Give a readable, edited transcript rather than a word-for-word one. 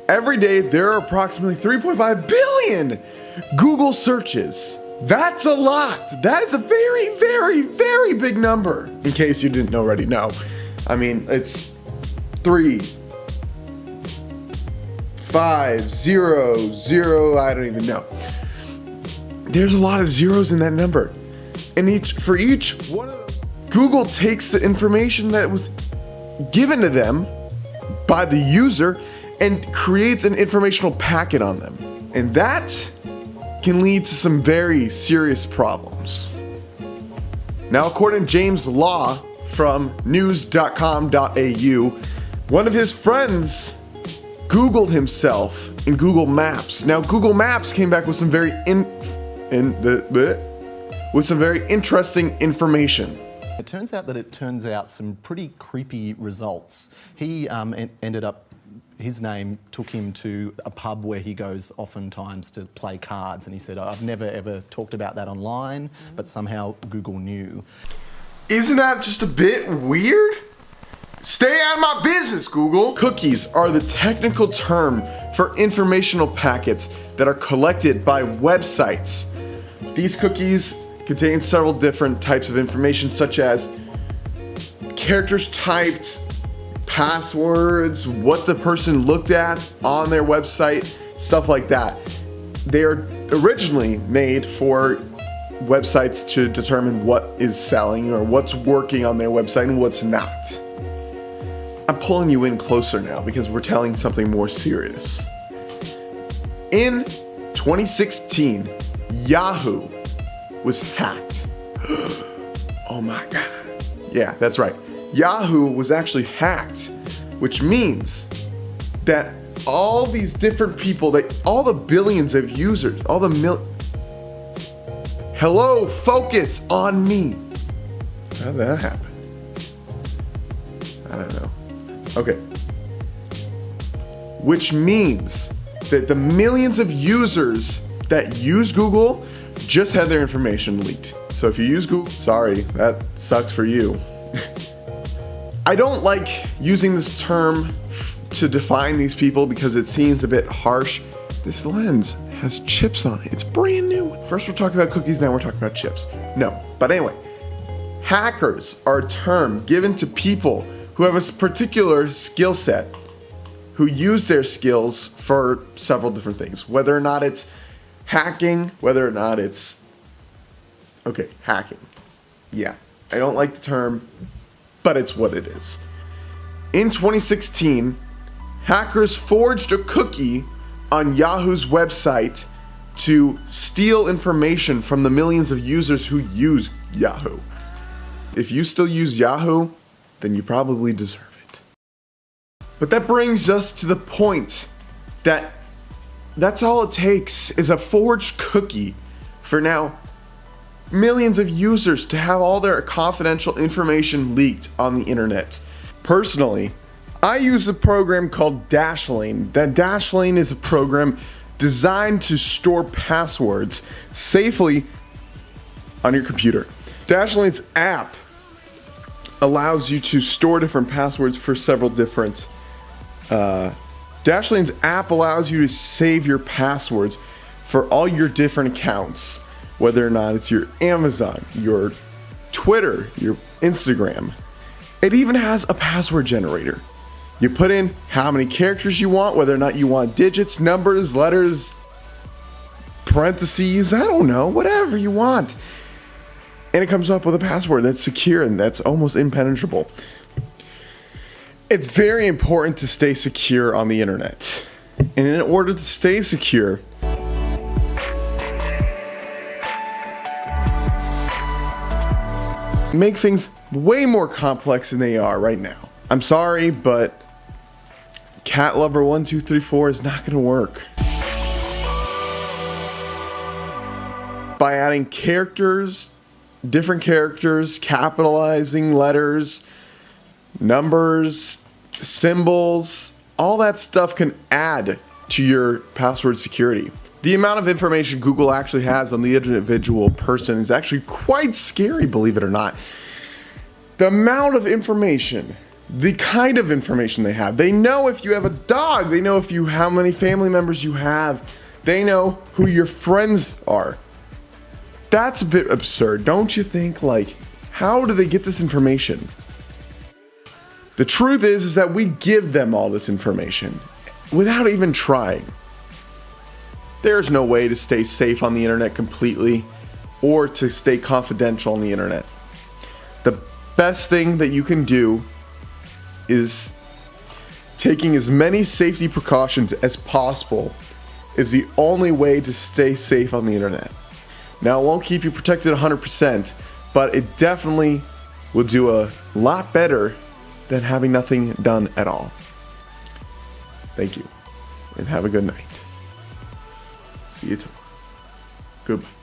Every day, there are approximately 3.5 billion Google searches. That's a lot. That is a very, very, very big number. In case you didn't already know. I mean, it's 3, 5, 0, 0, I don't even know. There's a lot of zeros in that number. And for each one of those, Google takes the information that was given to them by the user and creates an informational packet on them. And that can lead to some very serious problems. Now, according to James Law from news.com.au, one of his friends Googled himself in Google Maps. Now, Google Maps came back with some very interesting information. It turns out that it turns out some pretty creepy results. He ended up, his name took him to a pub where he goes oftentimes to play cards, and he said, I've never ever talked about that online, but somehow Google knew. Isn't that just a bit weird? Stay out of my business, Google. Cookies are the technical term for informational packets that are collected by websites. These cookies contain several different types of information, such as characters typed, passwords, what the person looked at on their website, stuff like that. They are originally made for websites to determine what is selling or what's working on their website and what's not. I'm pulling you in closer now because we're telling something more serious. In 2016, Yahoo was hacked. Oh my God. Yeah, that's right. Yahoo was actually hacked, which means that all these different people, all the billions of users, hello, focus on me. How did that happen? I don't know. Okay. Which means that the millions of users that use Google just had their information leaked. So if you use Google, sorry, that sucks for you. I don't like using this term to define these people because it seems a bit harsh. This lens has chips on it. It's brand new. First we're talking about cookies, now we're talking about chips. No, but anyway, hackers are a term given to people who have a particular skill set, who use their skills for several different things, whether or not it's hacking, whether or not it's, hacking. Yeah, I don't like the term, but it's what it is. In 2016, hackers forged a cookie on Yahoo's website to steal information from the millions of users who use Yahoo. If you still use Yahoo, then you probably deserve it. But that brings us to the point that that's all it takes is a forged cookie for now millions of users to have all their confidential information leaked on the internet. Personally, I use a program called Dashlane. That Dashlane is a program designed to store passwords safely on your computer. Dashlane's app allows you to store different passwords for several different Dashlane's app allows you to save your passwords for all your different accounts, whether or not it's your Amazon, your Twitter, your Instagram. It even has a password generator. You put in how many characters you want, whether or not you want digits, numbers, letters, parentheses, I don't know, whatever you want. And it comes up with a password that's secure and that's almost impenetrable. It's very important to stay secure on the internet. And in order to stay secure, make things way more complex than they are right now. I'm sorry, but cat lover 1234 is not going to work. By adding characters, different characters, capitalizing letters, numbers, symbols, all that stuff can add to your password security. The amount of information Google actually has on the individual person is actually quite scary, believe it or not. The amount of information, the kind of information they have. They know if you have a dog. They know how many family members you have. They know who your friends are. That's a bit absurd, don't you think? Like, how do they get this information? The truth is that we give them all this information without even trying. There's no way to stay safe on the internet completely or to stay confidential on the internet. The best thing that you can do is taking as many safety precautions as possible is the only way to stay safe on the internet. Now, it won't keep you protected 100%, but it definitely will do a lot better than having nothing done at all. Thank you, and have a good night. See you tomorrow. Goodbye.